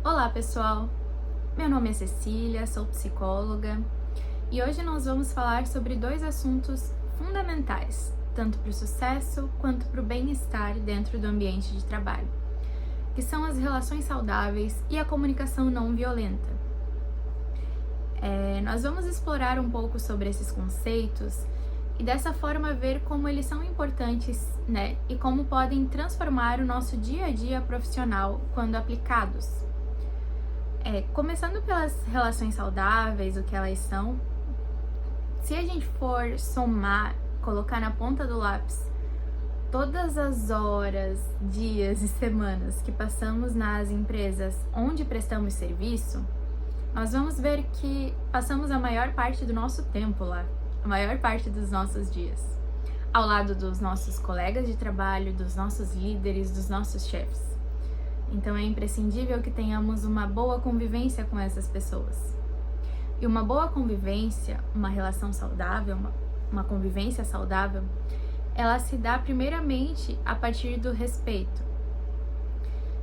Olá, pessoal! Meu nome é Cecília, sou psicóloga e hoje nós vamos falar sobre dois assuntos fundamentais, tanto para o sucesso quanto para o bem-estar dentro do ambiente de trabalho, que são as relações saudáveis e a comunicação não violenta. Nós vamos explorar um pouco sobre esses conceitos e dessa forma ver como eles são importantes, né? E como podem transformar o nosso dia a dia profissional quando aplicados. Começando pelas relações saudáveis, o que elas são, se a gente for somar, colocar na ponta do lápis todas as horas, dias e semanas que passamos nas empresas onde prestamos serviço, nós vamos ver que passamos a maior parte do nosso tempo lá, a maior parte dos nossos dias, ao lado dos nossos colegas de trabalho, dos nossos líderes, dos nossos chefes. Então é imprescindível que tenhamos uma boa convivência com essas pessoas. E uma boa convivência, uma relação saudável, uma convivência saudável, ela se dá primeiramente a partir do respeito.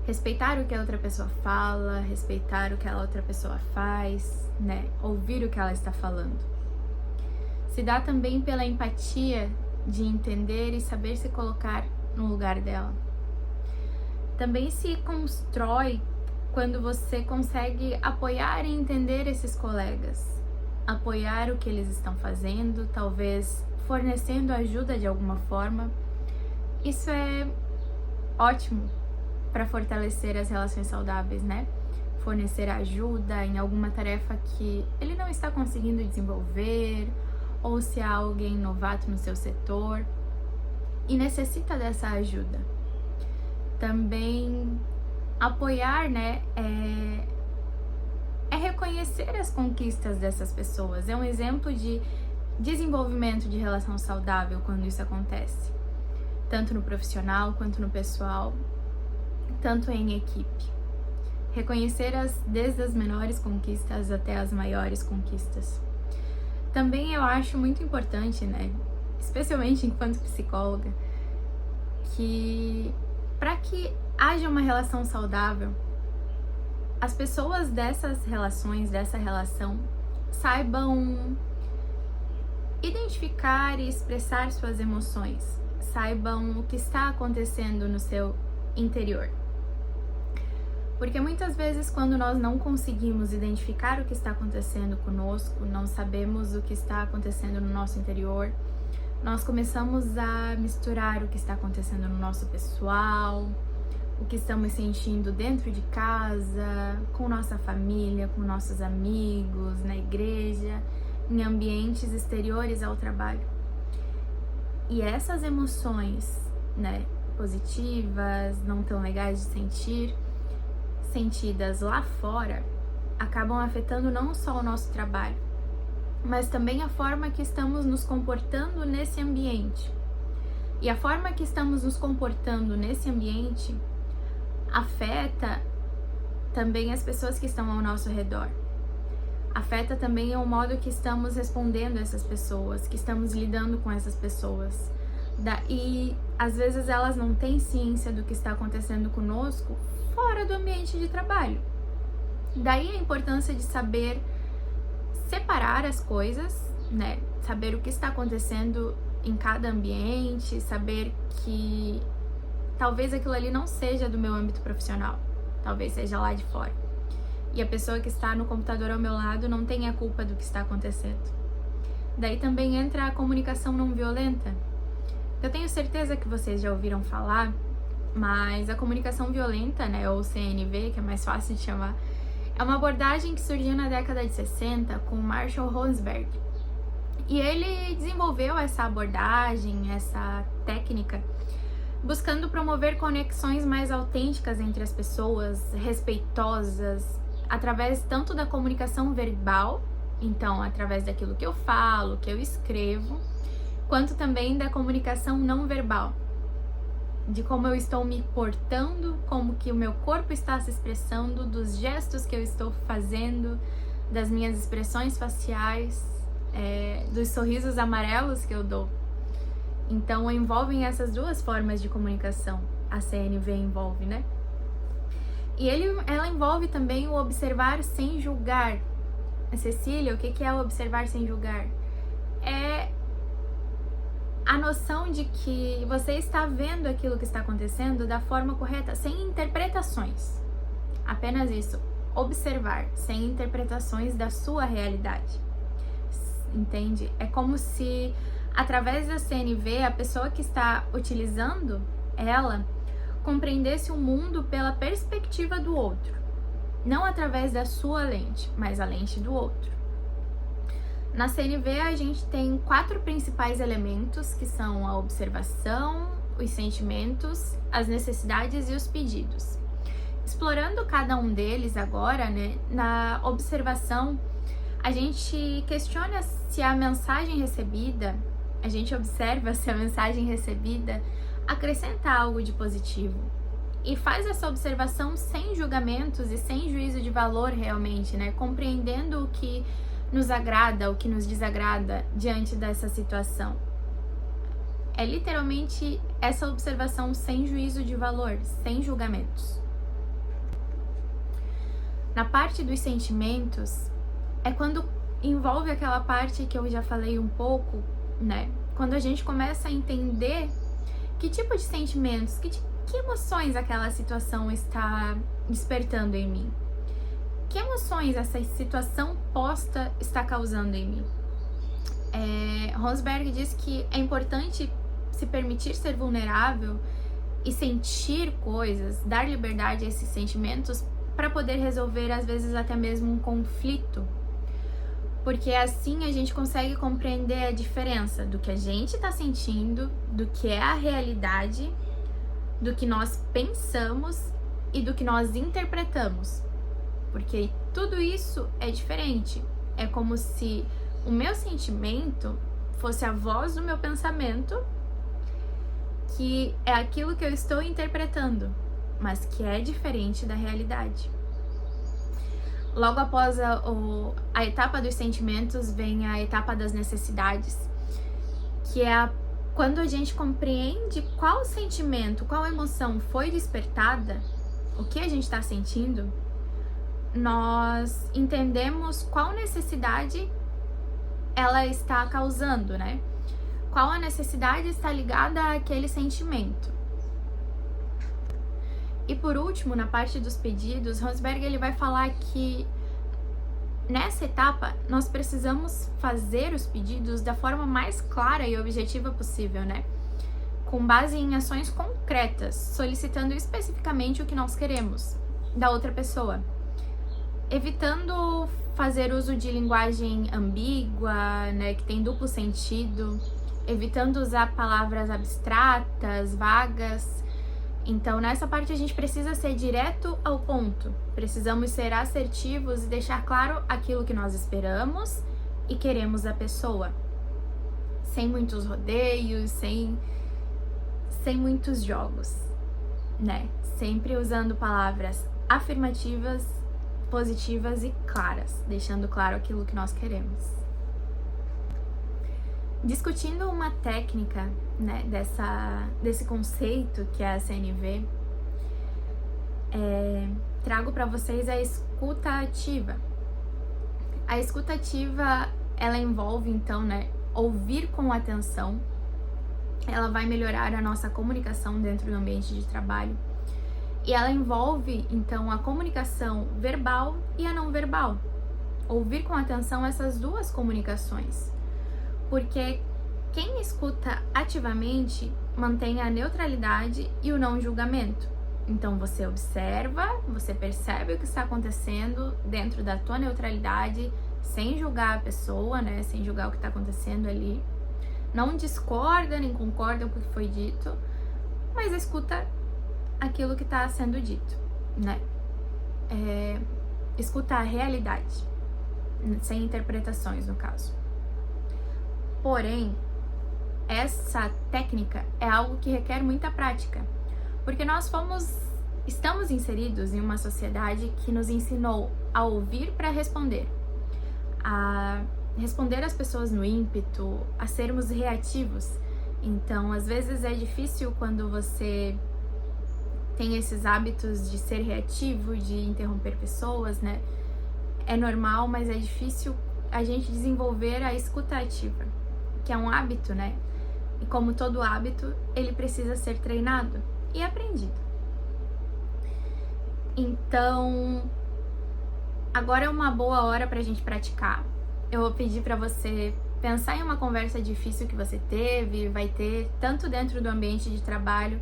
Respeitar o que a outra pessoa fala, respeitar o que a outra pessoa faz, né? Ouvir o que ela está falando. Se dá também pela empatia de entender e saber se colocar no lugar dela. Também se constrói quando você consegue apoiar e entender esses colegas, apoiar o que eles estão fazendo, talvez fornecendo ajuda de alguma forma. Isso é ótimo para fortalecer as relações saudáveis, né? Fornecer ajuda em alguma tarefa que ele não está conseguindo desenvolver, ou se há alguém novato no seu setor e necessita dessa ajuda. Também apoiar, né, é reconhecer as conquistas dessas pessoas. É um exemplo de desenvolvimento de relação saudável quando isso acontece, tanto no profissional quanto no pessoal, tanto em equipe. Reconhecer desde as menores conquistas até as maiores conquistas. Também eu acho muito importante, né, especialmente enquanto psicóloga, que para que haja uma relação saudável, as pessoas dessas relações, dessa relação, saibam identificar e expressar suas emoções, saibam o que está acontecendo no seu interior. Porque muitas vezes, quando nós não conseguimos identificar o que está acontecendo conosco, não sabemos o que está acontecendo no nosso interior, nós começamos a misturar o que está acontecendo no nosso pessoal, o que estamos sentindo dentro de casa, com nossa família, com nossos amigos, na igreja, em ambientes exteriores ao trabalho. E essas emoções, né, positivas, não tão legais de sentir, sentidas lá fora, acabam afetando não só o nosso trabalho, mas também a forma que estamos nos comportando nesse ambiente. E a forma que estamos nos comportando nesse ambiente afeta também as pessoas que estão ao nosso redor. Afeta também o modo que estamos respondendo a essas pessoas, que estamos lidando com essas pessoas. E às vezes elas não têm ciência do que está acontecendo conosco fora do ambiente de trabalho. Daí a importância de saber separar as coisas, né? Saber o que está acontecendo em cada ambiente, saber que talvez aquilo ali não seja do meu âmbito profissional, talvez seja lá de fora. E a pessoa que está no computador ao meu lado não tem a culpa do que está acontecendo. Daí também entra a comunicação não violenta. Eu tenho certeza que vocês já ouviram falar, mas a comunicação violenta, né, ou CNV, que é mais fácil de chamar, é uma abordagem que surgiu na década de 60 com Marshall Rosenberg. E ele desenvolveu essa abordagem, essa técnica, buscando promover conexões mais autênticas entre as pessoas, respeitosas, através tanto da comunicação verbal, então através daquilo que eu falo, que eu escrevo, quanto também da comunicação não verbal, de como eu estou me portando, como que o meu corpo está se expressando, dos gestos que eu estou fazendo, das minhas expressões faciais, dos sorrisos amarelos que eu dou. Então envolvem essas duas formas de comunicação, a CNV envolve, né? E ela envolve também o observar sem julgar. Cecília, o que é o observar sem julgar? É a noção de que você está vendo aquilo que está acontecendo da forma correta, sem interpretações. Apenas isso, observar, sem interpretações da sua realidade. Entende? É como se, através da CNV, a pessoa que está utilizando ela compreendesse o mundo pela perspectiva do outro. Não através da sua lente, mas a lente do outro. Na CNV, a gente tem 4 principais elementos, que são a observação, os sentimentos, as necessidades e os pedidos. Explorando cada um deles agora, né, na observação, a gente questiona se a mensagem recebida, a gente observa se a mensagem recebida acrescenta algo de positivo. E faz essa observação sem julgamentos e sem juízo de valor realmente, né? Compreendendo o que nos agrada, o que nos desagrada diante dessa situação. É literalmente essa observação sem juízo de valor, sem julgamentos. Na parte dos sentimentos, é quando envolve aquela parte que eu já falei um pouco, né? Quando a gente começa a entender que tipo de sentimentos, que emoções aquela situação está despertando em mim. Que emoções essa situação posta está causando em mim? Rosberg diz que é importante se permitir ser vulnerável e sentir coisas, dar liberdade a esses sentimentos para poder resolver, às vezes, até mesmo um conflito. Porque assim a gente consegue compreender a diferença do que a gente está sentindo, do que é a realidade, do que nós pensamos e do que nós interpretamos. Porque tudo isso é diferente. É como se o meu sentimento fosse a voz do meu pensamento, que é aquilo que eu estou interpretando, mas que é diferente da realidade. Logo após a etapa dos sentimentos vem a etapa das necessidades, que é quando a gente compreende qual sentimento, qual emoção foi despertada, o que a gente está sentindo, nós entendemos qual necessidade ela está causando, né? Qual a necessidade está ligada àquele sentimento. E por último, na parte dos pedidos, Rosberg ele vai falar que nessa etapa nós precisamos fazer os pedidos da forma mais clara e objetiva possível, né? Com base em ações concretas, solicitando especificamente o que nós queremos da outra pessoa, evitando fazer uso de linguagem ambígua, né, que tem duplo sentido, evitando usar palavras abstratas, vagas. Então, nessa parte a gente precisa ser direto ao ponto. Precisamos ser assertivos e deixar claro aquilo que nós esperamos e queremos da pessoa. Sem muitos rodeios, sem muitos jogos, né? Sempre usando palavras afirmativas, positivas e claras, deixando claro aquilo que nós queremos. Discutindo uma técnica, né, desse conceito que é a CNV, trago para vocês a escuta ativa. A escuta ativa, ela envolve, então, né, ouvir com atenção. Ela vai melhorar a nossa comunicação dentro do ambiente de trabalho. E ela envolve, então, a comunicação verbal e a não verbal. Ouvir com atenção essas duas comunicações. Porque quem escuta ativamente mantém a neutralidade e o não julgamento. Então você observa, você percebe o que está acontecendo dentro da tua neutralidade, sem julgar a pessoa, né? Sem julgar o que está acontecendo ali. Não discorda nem concorda com o que foi dito, mas escuta aquilo que está sendo dito, né? Escuta a realidade, sem interpretações no caso. Porém, essa técnica é algo que requer muita prática, porque nós estamos inseridos em uma sociedade que nos ensinou a ouvir para responder, a responder às pessoas no ímpeto, a sermos reativos. Então, às vezes é difícil quando você tem esses hábitos de ser reativo, de interromper pessoas, né? É normal, mas é difícil a gente desenvolver a escuta ativa, que é um hábito, né? E como todo hábito, ele precisa ser treinado e aprendido. Então, agora é uma boa hora pra gente praticar. Eu vou pedir pra você pensar em uma conversa difícil que você teve, vai ter tanto dentro do ambiente de trabalho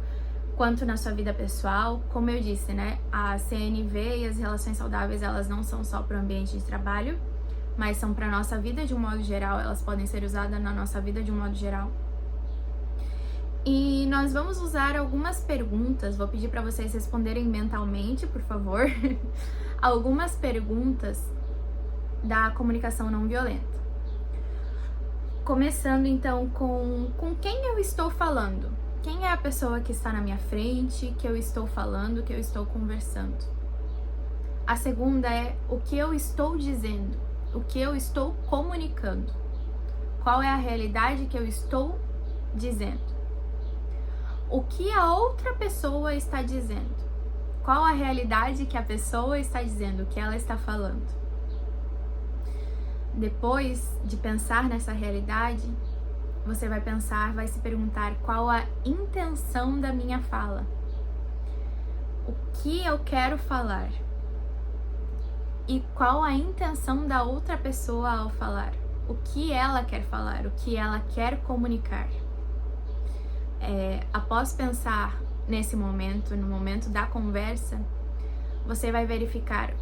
quanto na sua vida pessoal. Como eu disse, né? A CNV e as relações saudáveis, elas não são só para o ambiente de trabalho, mas são para nossa vida de um modo geral, elas podem ser usadas na nossa vida de um modo geral. E nós vamos usar algumas perguntas, vou pedir para vocês responderem mentalmente, por favor, algumas perguntas da comunicação não violenta. Começando então com quem eu estou falando? Quem é a pessoa que está na minha frente, que eu estou falando, que eu estou conversando? A segunda é o que eu estou dizendo, o que eu estou comunicando. Qual é a realidade que eu estou dizendo? O que a outra pessoa está dizendo? Qual a realidade que a pessoa está dizendo, o que ela está falando? Depois de pensar nessa realidade, você vai pensar, vai se perguntar qual a intenção da minha fala. O que eu quero falar? E qual a intenção da outra pessoa ao falar? O que ela quer falar? O que ela quer comunicar? Após pensar nesse momento, no momento da conversa, você vai verificar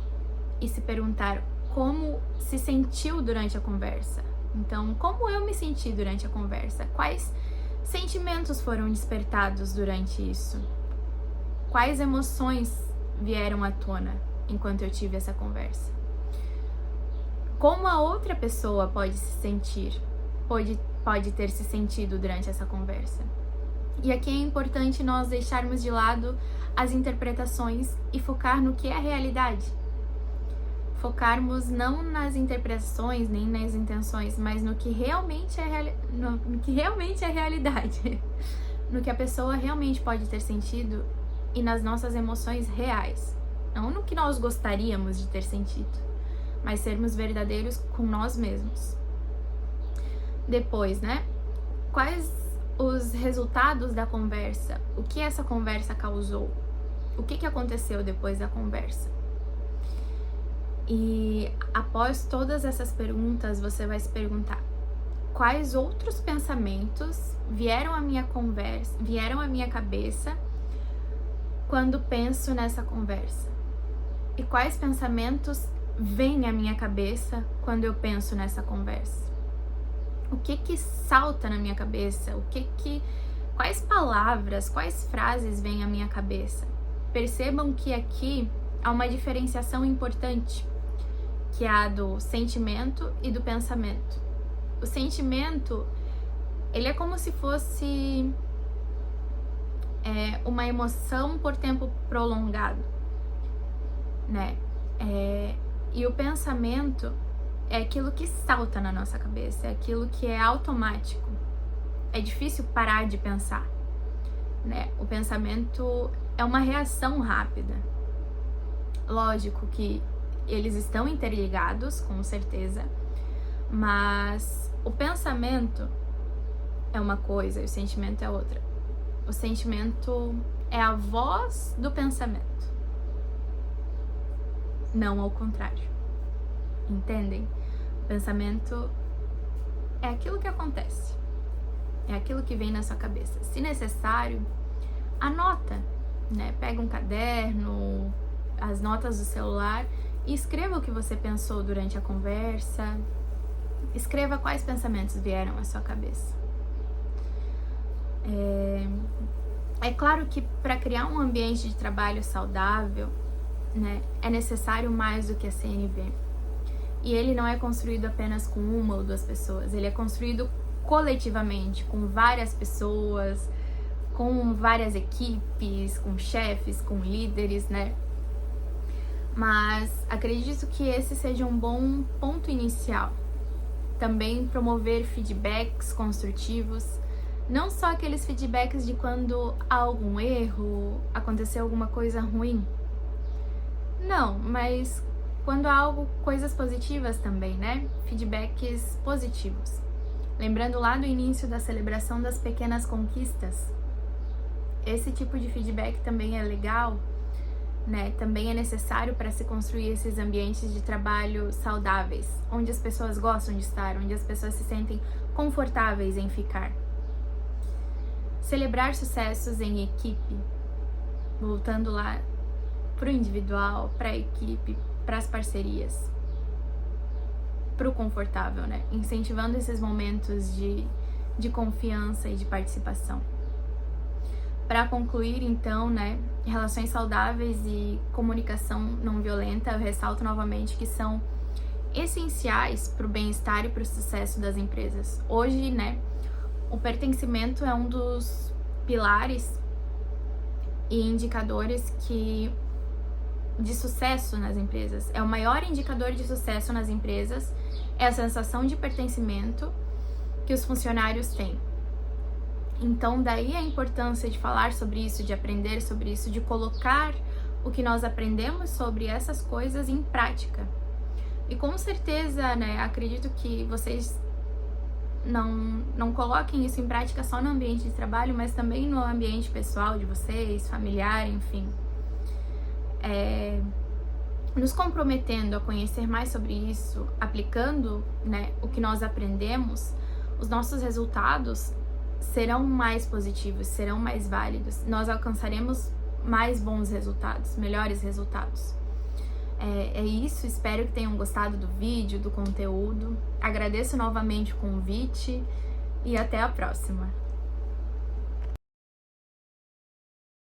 e se perguntar como se sentiu durante a conversa. Então, como eu me senti durante a conversa? Quais sentimentos foram despertados durante isso? Quais emoções vieram à tona enquanto eu tive essa conversa? Como a outra pessoa pode se sentir? Pode ter se sentido durante essa conversa? E aqui é importante nós deixarmos de lado as interpretações e focar no que é a realidade. Focarmos não nas interpretações nem nas intenções, mas no que realmente é realidade, no que a pessoa realmente pode ter sentido e nas nossas emoções reais, não no que nós gostaríamos de ter sentido, mas sermos verdadeiros com nós mesmos. Depois, né? Quais os resultados da conversa? O que essa conversa causou? O que aconteceu depois da conversa? E após todas essas perguntas, você vai se perguntar quais outros pensamentos vieram à minha cabeça quando penso nessa conversa? E quais pensamentos vêm à minha cabeça quando eu penso nessa conversa? O que salta na minha cabeça? Quais palavras, quais frases vêm à minha cabeça? Percebam que aqui há uma diferenciação importante, que é a do sentimento e do pensamento. O sentimento, ele é como se fosse uma emoção por tempo prolongado, né? E o pensamento é aquilo que salta na nossa cabeça, é aquilo que é automático. É difícil parar de pensar, né? O pensamento é uma reação rápida. Lógico que eles estão interligados, com certeza, mas o pensamento é uma coisa e o sentimento é outra. O sentimento é a voz do pensamento, não ao contrário. Entendem? O pensamento é aquilo que acontece, é aquilo que vem na sua cabeça. Se necessário, anota, né? Pega um caderno, as notas do celular e escreva o que você pensou durante a conversa. Escreva quais pensamentos vieram à sua cabeça. É claro que para criar um ambiente de trabalho saudável, né, é necessário mais do que a CNV. E ele não é construído apenas com uma ou duas pessoas, ele é construído coletivamente, com várias pessoas, com várias equipes, com chefes, com líderes, né? Mas acredito que esse seja um bom ponto inicial. Também promover feedbacks construtivos, Não só aqueles feedbacks de quando há algum erro, aconteceu alguma coisa ruim. Não, mas quando há coisas positivas também, né? Feedbacks positivos. Lembrando lá do início da celebração das pequenas conquistas, esse tipo de feedback também é legal, né? Também é necessário para se construir esses ambientes de trabalho saudáveis, onde as pessoas gostam de estar, onde as pessoas se sentem confortáveis em ficar. Celebrar sucessos em equipe, voltando lá para o individual, para a equipe, para as parcerias, para o confortável, né? Incentivando esses momentos de confiança e de participação. Para concluir, então, né, relações saudáveis e comunicação não violenta, eu ressalto novamente que são essenciais para o bem-estar e para o sucesso das empresas. Hoje, né, o pertencimento é um dos pilares e indicadores de sucesso nas empresas. É o maior indicador de sucesso nas empresas, é a sensação de pertencimento que os funcionários têm. Então, daí a importância de falar sobre isso, de aprender sobre isso, de colocar o que nós aprendemos sobre essas coisas em prática. E com certeza, né, acredito que vocês não coloquem isso em prática só no ambiente de trabalho, mas também no ambiente pessoal de vocês, familiar, enfim. Nos comprometendo a conhecer mais sobre isso, aplicando, né, o que nós aprendemos, os nossos resultados serão mais positivos, serão mais válidos, nós alcançaremos mais bons resultados, melhores resultados. É isso, espero que tenham gostado do vídeo, do conteúdo. Agradeço novamente o convite e até a próxima.